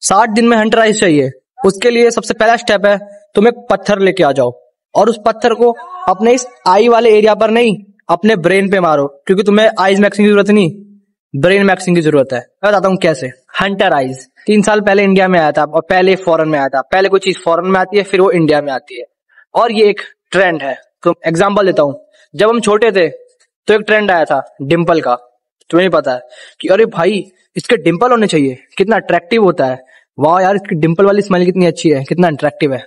60 दिन में Hunter eyes चाहिए। उसके लिए सबसे पहला स्टेप है तुम एक पत्थर लेके आ जाओ और उस पत्थर को अपने इस आई वाले एरिया पर नहीं, अपने ब्रेन पे मारो, क्योंकि तुम्हें आइज मैक्सिंग की जरूरत नहीं, ब्रेन मैक्सिंग की जरूरत है। मैं बताता हूँ कैसे। हंटर आइज 3 साल पहले इंडिया में आया था और पहले फॉरेन में आया था। पहले कोई चीज फॉरेन में आती है फिर वो इंडिया में आती है और ये एक ट्रेंड है। तो एग्जाम्पल देता हूँ, जब हम छोटे थे तो एक ट्रेंड आया था डिंपल का। तुम्हें पता है कि अरे भाई इसके डिंपल होने चाहिए, कितना अट्रैक्टिव होता है, वाह यार इसकी डिंपल वाली स्माइल कितनी अच्छी है, कितना अट्रैक्टिव है।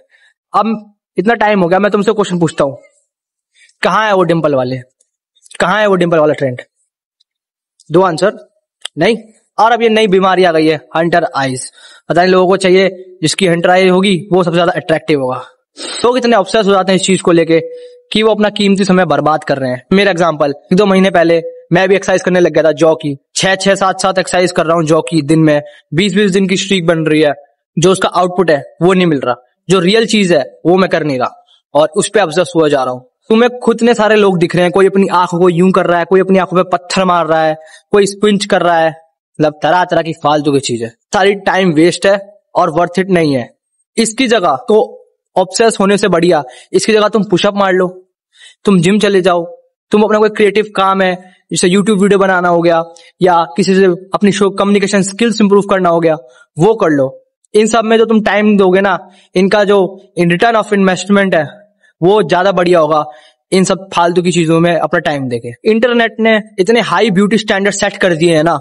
अब इतना टाइम हो गया, मैं तुमसे क्वेश्चन पूछता हूँ, कहाँ है वो डिंपल वाले, कहाँ है वो डिंपल वाला ट्रेंड? दो आंसर नहीं। और अब ये नई बीमारी आ गई है हंटर आइज। पता नहीं लोगों को चाहिए जिसकी हंटर आइज होगी वो सबसे ज्यादा अट्रैक्टिव होगा। लोग इतने ऑब्सेस हो जाते हैं इस चीज को लेके कि वो अपना कीमती समय बर्बाद कर रहे हैं। मेरा एग्जांपल, 1-2 महीने पहले मैं भी एक्सरसाइज करने लग गया था, जॉ की 6-6, 7-7 एक्सरसाइज कर रहा हूँ जॉ की दिन में। 20-20 दिन की स्ट्रीक बन रही है। जो उसका आउटपुट है वो नहीं मिल रहा, जो रियल चीज है वो मैं कर नहीं रहा और उस पर ऑब्सेस हुआ जा रहा हूँ। तुम्हें खुद इतने सारे लोग दिख रहे हैं, कोई अपनी आंखों को यूं कर रहा है, कोई अपनी आंखों पे पत्थर मार रहा है, कोई स्क्विंच कर रहा है, मतलब तरह तरह की फालतू की चीज है। सारी टाइम वेस्ट है और वर्थ इट नहीं है। इसकी जगह तो ऑब्सेस होने से बढ़िया इसकी जगह तुम पुशअप मार लो, तुम जिम चले जाओ, तुम अपना कोई क्रिएटिव काम है जैसे यूट्यूब वीडियो बनाना हो गया या किसी से अपनी शो कम्युनिकेशन स्किल्स इंप्रूव करना हो गया, वो कर लो। इन सब में जो तुम टाइम दोगे ना, इनका जो इन रिटर्न ऑफ इन्वेस्टमेंट है वो ज्यादा बढ़िया होगा इन सब फालतू की चीजों में अपना टाइम देके। इंटरनेट ने इतने हाई ब्यूटी स्टैंडर्ड सेट कर दिए हैं ना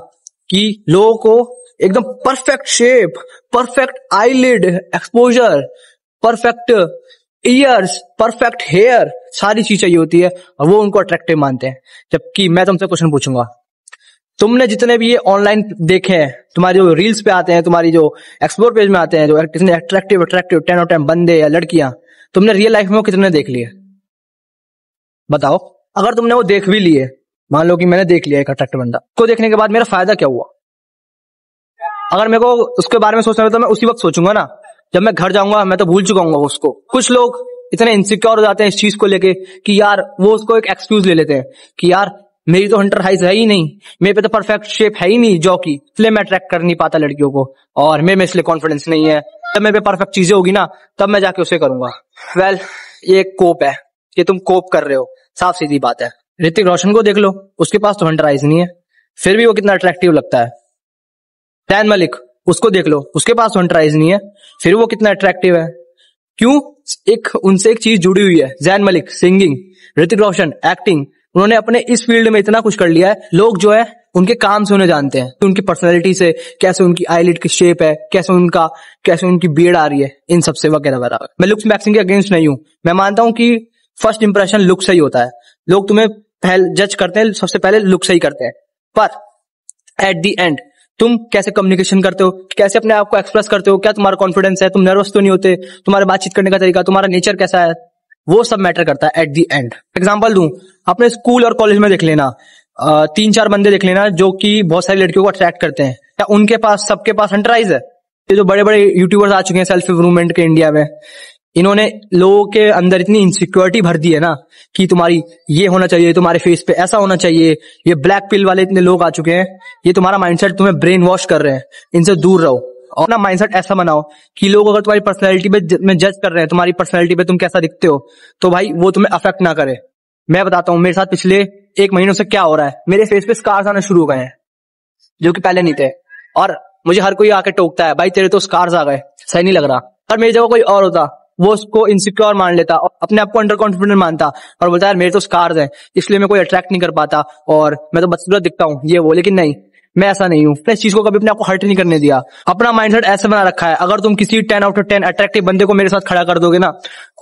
कि लोगों को एकदम perfect shape, perfect eyelid exposure, perfect ears, perfect hair, सारी चीज चाहिए होती है और वो उनको अट्रैक्टिव मानते हैं। जबकि मैं तुमसे क्वेश्चन पूछूंगा, तुमने जितने भी ये ऑनलाइन देखे हैं, तुम्हारी जो रील्स पे आते हैं, तुम्हारी जो एक्सप्लोर पेज में आते हैं, जो इतने अट्रैक्टिव 10 आउट ऑफ 10 बंदे या लड़कियां, तुमने रियल लाइफ में वो कितने देख लिए? बताओ। अगर तुमने वो देख भी लिए, मान लो कि मैंने देख लिया एक अट्रैक्टिव बंदा, को देखने के बाद मेरा फायदा क्या हुआ? अगर मेरे को उसके बारे में सोचना है तो मैं उसी वक्त सोचूंगा ना, जब मैं घर जाऊंगा मैं तो भूल चुका हूँ उसको। कुछ लोग इतने इनसिक्योर हो जाते हैं इस चीज को लेके कि यार वो उसको एक एक्सक्यूज ले लेते हैं कि यार मेरी तो हंटर हाइज है ही नहीं, मेरे पे तो परफेक्ट शेप है ही नहीं जॉ की, इसलिए मैं अट्रैक्ट कर नहीं पाता लड़कियों को और मेरे में इसलिए कॉन्फिडेंस नहीं है। जब मेरे पे परफेक्ट चीजें होगी ना तब मैं जाके उसे करूंगा। वेल, ये एक कोप है, ये तुम कोप कर रहे हो, साफ सीधी बात है। ऋतिक रोशन को देख लो, उसके पास तो हंटर आइज नहीं है, फिर भी वो कितना अट्रैक्टिव लगता है। जैन मलिक, उसको देख लो, उसके पास तो हंटर आइज नहीं है, फिर वो कितना अट्रैक्टिव है। क्यों? उनसे एक चीज जुड़ी हुई है। जैन मलिक सिंगिंग, ऋतिक रोशन एक्टिंग, उन्होंने अपने इस फील्ड में इतना कुछ कर लिया है, लोग जो है उनके काम से उन्हें जानते हैं, उनकी पर्सनैलिटी से, कैसे उनकी आईलिड की शेप है, कैसे उनकी बियर्ड आ रही है, इन सबसे वगैरह वगैरह। मैं लुक्स मैक्सिंग के अगेंस्ट नहीं हूं, मैं मानता हूं कि फर्स्ट इंप्रेशन लुक से ही होता है। लोग तुम्हें पहले जज करते हैं, सबसे पहले लुक से ही करते हैं, पर एट दी एंड तुम कैसे कम्युनिकेशन करते हो, कैसे अपने आप को एक्सप्रेस करते हो, क्या तुम्हारा कॉन्फिडेंस है, तुम नर्वस तो नहीं होते, तुम्हारा बातचीत करने का तरीका, तुम्हारा नेचर कैसा है, वो सब मैटर करता है एट दी एंड। एग्जांपल दूं, अपने स्कूल और कॉलेज में देख लेना, 3-4 बंदे देख लेना जो कि बहुत सारी लड़कियों को अट्रैक्ट करते हैं, क्या उनके पास सबके पास हंटर आइज है? ये जो बड़े बड़े यूट्यूबर्स आ चुके हैं सेल्फ इंप्रूवमेंट के इंडिया में, इन्होंने लोगों के अंदर इतनी इनसिक्योरिटी भर दी है ना कि तुम्हारी ये होना चाहिए, तुम्हारे फेस पे ऐसा होना चाहिए, ये ब्लैक पिल वाले इतने लोग आ चुके हैं, ये तुम्हारा माइंडसेट तुम्हें ब्रेन वॉश कर रहे हैं, इनसे दूर रहो और अपना माइंडसेट ऐसा बनाओ कि लोग अगर तुम्हारी पर्सनैलिटी में जज कर रहे हैं, तुम्हारी पर्सनैलिटी पे तुम कैसा दिखते हो, तो भाई वो तुम्हें अफेक्ट ना करे। मैं बताता हूँ मेरे साथ पिछले 1 महीनों से क्या हो रहा है। मेरे फेस पे स्कार्स आने शुरू हो गए हैं जो कि पहले नहीं थे और मुझे हर कोई आके टोकता है, भाई तेरे तो स्कार्स आ गए, सही नहीं लग रहा। और मेरी जगह कोई और होता, वो उसको इनसिक्योर मान लेता और अपने आप को अंडर कॉन्फिडेंट मानता और बोलता है यार मेरे तो स्कार्स हैं इसलिए मैं कोई अट्रैक्ट नहीं कर पाता और मैं तो बदसूरत दिखता हूँ, ये वो। लेकिन नहीं, मैं ऐसा नहीं हूँ। इस चीज को कभी अपने आप को हर्ट नहीं करने दिया। अपना माइंडसेट ऐसे बना रखा है, अगर तुम किसी 10 आउट ऑफ 10 अट्रैक्टिव बंदे को मेरे साथ खड़ा कर दोगे ना,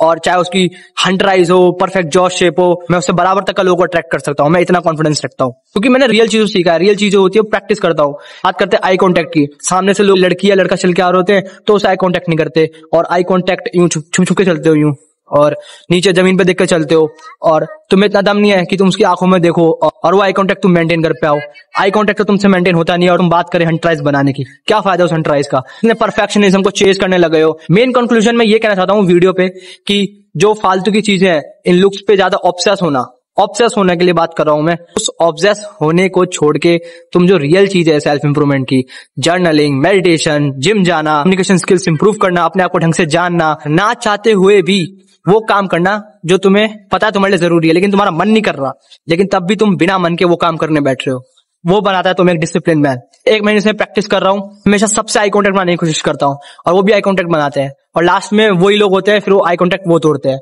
और चाहे उसकी हंटर आइज हो, परफेक्ट जॉ शेप हो, मैं उससे बराबर तक का लोगों को अट्रैक्ट कर सकता हूँ। मैं इतना कॉन्फिडेंस रखता हूँ क्योंकि मैंने रियल चीजों सीखा है। रियल चीजें होती है प्रैक्टिस करता हूँ। बात करते हैं आई कॉन्टैक्ट की, सामने से लोग लड़की या लड़का चल के आ रहे होते हैं तो उसे आई कॉन्टैक्ट नहीं करते और आई कॉन्टैक्ट यूं छुप छुप के चलते हो, यूं और नीचे जमीन पे देख के चलते हो और तुम्हें इतना दम नहीं है कि तुम उसकी आंखों में देखो और वो आई कांटेक्ट तुम मेंटेन कर पाओ। आई कांटेक्ट तो तुमसे मेंटेन होता नहीं है और तुम बात करें हंटराइज बनाने की, क्या फायदा उस हंटराइज का? तुमने परफेक्शनिज्म को चेज करने लगे हो। मेन कंक्लूजन में ये कहना चाहता हूँ वीडियो पे कि जो फालतू की चीजें हैं, इन लुक्स पे ज्यादा ऑब्सेस होना ऑब्सेस होने के लिए बात कर रहा हूं मैं। उस ऑब्सेस होने को छोड़ के तुम जो रियल चीज है सेल्फ इंप्रूवमेंट की, जर्नलिंग, मेडिटेशन, जिम जाना, कम्युनिकेशन स्किल्स इंप्रूव करना, अपने आप को ढंग से जानना, ना चाहते हुए भी वो काम करना जो तुम्हें पता है तुम्हारे लिए जरूरी है लेकिन तुम्हारा मन नहीं कर रहा, लेकिन तब भी तुम बिना मन के वो काम करने बैठ रहे हो, वो बनाता है तुम्हें एक डिसिप्लिन मैन। 1 महीने से प्रैक्टिस कर रहा हूँ, हमेशा सबसे आई कॉन्टेक्ट बनाने की कोशिश करता हूँ और वो भी आई कॉन्टेक्ट बनाते हैं, और लास्ट में वही लोग होते हैं फिर वो आई कॉन्टेक्ट वो तोड़ते हैं।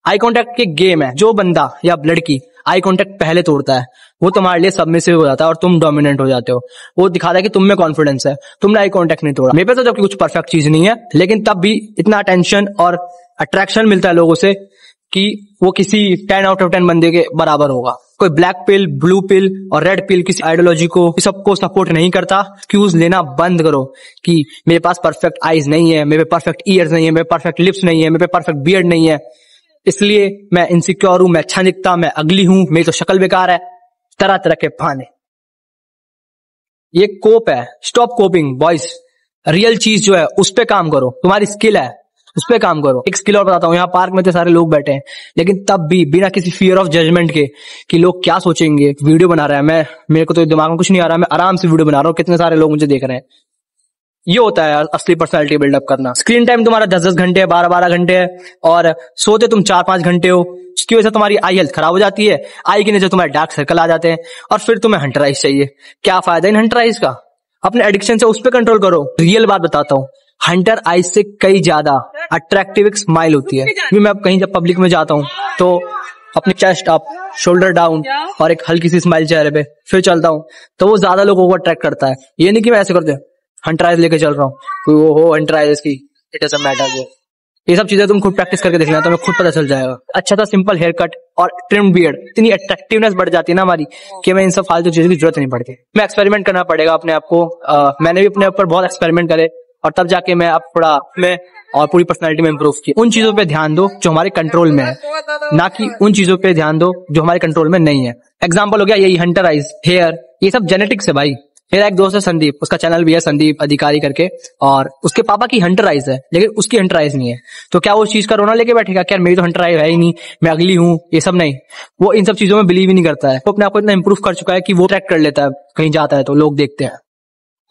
आई कॉन्टेक्ट की गेम है, जो बंदा या लड़की आई कॉन्टेक्ट पहले तोड़ता है वो तुम्हारे लिए सबमिसिव हो जाता है और तुम डोमिनेंट हो जाते हो। वो दिखाता है कि तुम में कॉन्फिडेंस है, तुमने आई कॉन्टेक्ट नहीं तोड़ा। मेरे पे तो जबकि कुछ परफेक्ट चीज नहीं है, लेकिन तब भी इतना अटेंशन और अट्रैक्शन मिलता है लोगों से कि वो किसी 10 आउट ऑफ 10 बंदे के बराबर होगा। कोई ब्लैक पिल, ब्लू पिल और रेड पिल किसी आइडियोलॉजी को सबको सपोर्ट नहीं करता। एक्सक्यूज लेना बंद करो कि मेरे पास परफेक्ट आईज नहीं है, मेरे पे परफेक्ट ईयर्स नहीं है, मेरे परफेक्ट लिप्स नहीं है, मेरे पे परफेक्ट बियर्ड नहीं है, इसलिए मैं इनसिक्योर हूं, मैं अच्छा दिखता, मैं अगली हूं, मेरी तो शक्ल बेकार है, तरह तरह के बहाने। ये कोप है, स्टॉप कोपिंग बॉयज। रियल चीज जो है उस पे काम करो, तुम्हारी स्किल है उस पे काम करो। एक स्किल और बताता हूँ, यहाँ पार्क में तो सारे लोग बैठे हैं लेकिन तब भी बिना किसी फियर ऑफ जजमेंट के कि लोग क्या सोचेंगे, वीडियो बना रहा है मैं, मेरे को तो दिमाग में कुछ नहीं आ रहा, मैं आराम से वीडियो बना रहा हूँ, कितने सारे लोग मुझे देख रहे हैं। ये होता है असली पर्सनैलिटी बिल्डअप करना। स्क्रीन टाइम तुम्हारा 10-10 घंटे है, 12-12 घंटे है और सोते तुम 4-5 घंटे हो, उसकी वजह से तुम्हारी आई हेल्थ खराब हो जाती है, आई की वजह से तुम्हारे डार्क सर्कल आ जाते हैं और फिर तुम्हें हंटर आइज चाहिए। क्या फायदा इन हंटर आइज का? अपने एडिक्शन से उस पर कंट्रोल करो। रियल बात बताता हूँ, हंटर आइज से कई ज्यादा अट्रैक्टिव एक स्माइल होती है। मैं कहीं जब पब्लिक में जाता हूँ तो अपनी चेस्ट अप, शोल्डर डाउन और एक हल्की सी स्माइल चेहरे पे फिर चलता हूँ तो वो ज्यादा लोगों को अट्रैक्ट करता है। ये नहीं कि मैं ऐसे करते हंटर आइज लेके चल रहा हूँ, वो हो हंटर आइज की, इट डजंट मैटर। ये सब चीजें तुम खुद प्रैक्टिस करके देखना, तुम्हें खुद पता चल जाएगा। अच्छा था सिंपल हेयर कट और ट्रिम बियर्ड, इतनी अट्रैक्टिवनेस बढ़ जाती है ना हमारी कि मैं इन सब फालतू चीजों की जरूरत नहीं पड़ती। मैं एक्सपेरिमेंट करना पड़ेगा अपने आप को। मैंने भी अपने ऊपर बहुत एक्सपेरिमेंट करे और तब जाके मैं अब थोड़ा में और पूरी पर्सनालिटी में इंप्रूव की। उन चीजों पे ध्यान दो जो हमारे कंट्रोल में है, ना कि उन चीजों पे ध्यान दो जो हमारे कंट्रोल में नहीं है। एग्जाम्पल हो गया यही हंटर आइज, हेयर, ये सब जेनेटिक्स है भाई। मेरा एक दोस्त है संदीप, उसका चैनल भी है संदीप अधिकारी करके, और उसके पापा की हंटर आइज है लेकिन उसकी हंटर आइज नहीं है। तो क्या वो उस चीज का रोना लेके बैठेगा क्या मेरी तो हंटर आइज है ही नहीं, मैं अगली हूँ? ये सब नहीं, वो इन सब चीजों में बिलीव ही नहीं करता है। वो अपने आप को इतना इंप्रूव कर चुका है कि वो ट्रैक कर लेता है, कहीं जाता है तो लोग देखते हैं,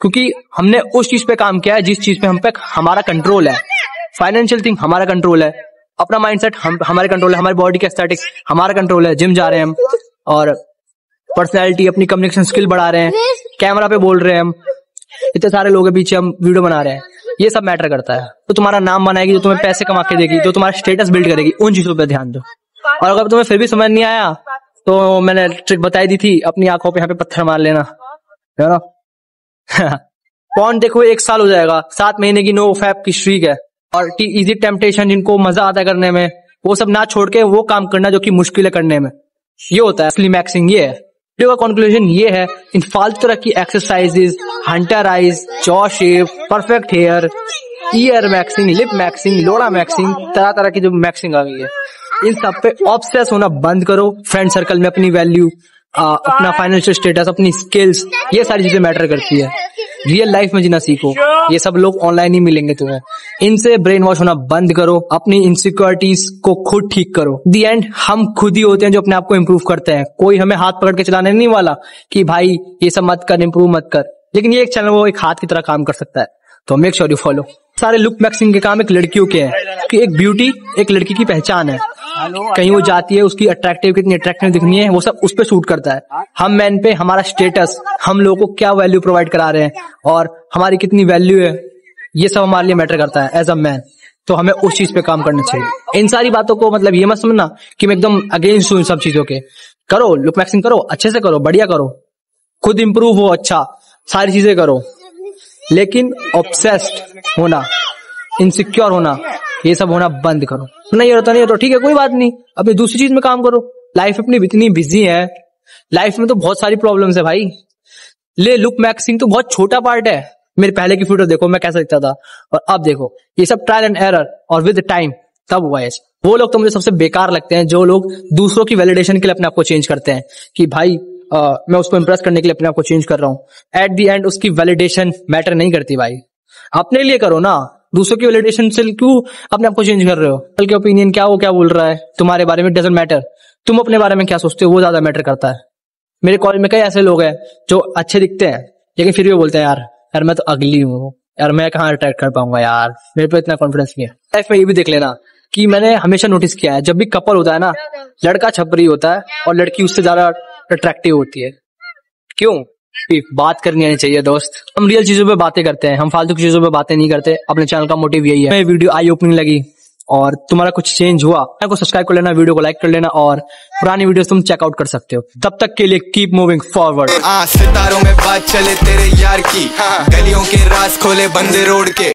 क्योंकि हमने उस चीज पे काम किया है जिस चीज पे हम पे हमारा कंट्रोल है। फाइनेंशियल थिंग हमारा कंट्रोल है, अपना माइंडसेट हमारे कंट्रोल है, हमारी बॉडी के एस्थेटिक्स हमारा कंट्रोल है, जिम जा रहे हैं हम और पर्सनैलिटी अपनी कम्युनिकेशन स्किल बढ़ा रहे हैं, कैमरा पे बोल रहे हैं हम, इतने सारे लोगों के पीछे हम वीडियो बना रहे हैं, ये सब मैटर करता है। तो तुम्हारा नाम बनाएगी, जो तुम्हें पैसे कमा के देगी, जो तुम्हारा स्टेटस बिल्ड करेगी, उन चीजों पे ध्यान दो। और अगर तुम्हें फिर भी समझ नहीं आया तो मैंने ट्रिक बताई दी थी, अपनी आंखों पे यहाँ पे पत्थर मार लेना, है ना। पॉन देखो 1 साल हो जाएगा, 7 महीने की नो फैप की स्ट्रीक है, और इजी टेम्पटेशन जिनको मजा आता है करने में, वो सब ना छोड़ के वो काम करना जो कि मुश्किल है करने में। ये होता है असली मैक्सिंग। ये है वीडियो का कंक्लूजन, ये है इन फालतू तरह की exercises, hunter eyes, jaw shape, perfect hair, ear maxing, lip maxing, लोड़ा मैक्सिंग, तरह तरह की जो मैक्सिंग आ गई है, इन सब पे ऑब्सेस होना बंद करो। फ्रेंड सर्कल में अपनी वैल्यू, अपना फाइनेंशियल स्टेटस, अपनी स्किल्स, ये सारी चीजें मैटर करती है। रियल लाइफ में जीना सीखो, ये सब लोग ऑनलाइन ही मिलेंगे तुम्हें। इनसे ब्रेन वॉश होना बंद करो, अपनी इनसिक्योरिटीज को खुद ठीक करो। दी एंड हम खुद ही होते हैं जो अपने आप को इम्प्रूव करते हैं, कोई हमें हाथ पकड़ के चलाने नहीं वाला कि भाई ये सब मत कर, इम्प्रूव मत कर। लेकिन ये एक चैनल वो एक हाथ की तरह काम कर सकता है, तो मेक श्योर यू फॉलो। सारे लुक मैक्सिंग के काम एक लड़कियों के हैं कि एक ब्यूटी एक लड़की की पहचान है, कहीं वो जाती है उसकी अट्रैक्टिव, कितनी अट्रैक्टिव दिखनी है, वो सब उस पे शूट करता है। हम मैन पे हमारा स्टेटस, हम लोगों को क्या वैल्यू प्रोवाइड करा रहे हैं और हमारी कितनी वैल्यू है, ये सब हमारे लिए मैटर करता है एज अ मैन। तो हमें उस चीज पे काम करना चाहिए। इन सारी बातों को मतलब ये मत समझना कि मैं एकदम अगेंस्ट हूँ इन सब चीजों के। करो, लुक मैक्सिंग करो, अच्छे से करो, बढ़िया करो, खुद इंप्रूव हो, अच्छा सारी चीजें करो, लेकिन ऑब्सेस्ड होना, इनसिक्योर होना, ये सब होना बंद करो। नहीं होता नहीं तो ठीक है, कोई बात नहीं, अपनी दूसरी चीज में काम करो। लाइफ अपनी इतनी बिजी है, लाइफ में तो बहुत सारी प्रॉब्लम्स है भाई। ले लुक मैक्सिंग तो बहुत छोटा पार्ट है। मेरे पहले की फोटो देखो, मैं कैसा दिखता था और अब देखो, ये सब ट्रायल एंड एरर और विद टाइम तब हुआ है। वो लोग तो मुझे सबसे बेकार लगते हैं जो लोग दूसरों की वैलिडेशन के लिए अपने आप को चेंज करते हैं कि भाई मैं उसको इंप्रेस करने के लिए अपने आप को चेंज कर रहा हूं। एट दी एंड उसकी वैलिडेशन मैटर नहीं करती भाई, अपने लिए करो ना। दूसरों की वैलिडेशन से क्यों अपने आप को चेंज कर रहे हो? कल के ओपिनियन क्या वो क्या बोल रहा है तुम्हारे बारे में, डजंट मैटर। तुम अपने बारे में क्या सोचते हो वो ज्यादा मैटर करता है। मेरे कॉलेज में कई ऐसे लोग हैं जो अच्छे दिखते हैं लेकिन फिर भी बोलते हैं यार मैं तो अगली हूँ, यार मैं कहाँ अट्रैक्ट कर पाऊंगा, यार मेरे पे इतना कॉन्फिडेंस नहीं है। लाइफ में ये भी देख लेना कि मैंने हमेशा नोटिस किया है, जब भी कपल होता है ना, लड़का छपरी होता है और लड़की उससे ज्यादा अट्रैक्टिव होती है। क्यों? बात करनी आनी चाहिए दोस्त। हम रियल चीजों पे बातें करते हैं, हम फालतू की चीजों पे बातें नहीं करते। अपने चैनल का मोटिव यही है। वीडियो आई ओपनिंग लगी और तुम्हारा कुछ चेंज हुआ को सब्सक्राइब कर लेना, वीडियो को लाइक कर लेना और पुरानी वीडियोस तुम चेकआउट कर सकते हो। तब तक के लिए कीप मूविंग फॉरवर्ड। सितारों में बात चले तेरे यार की, गलियों के राज खोले बंदे रोड के।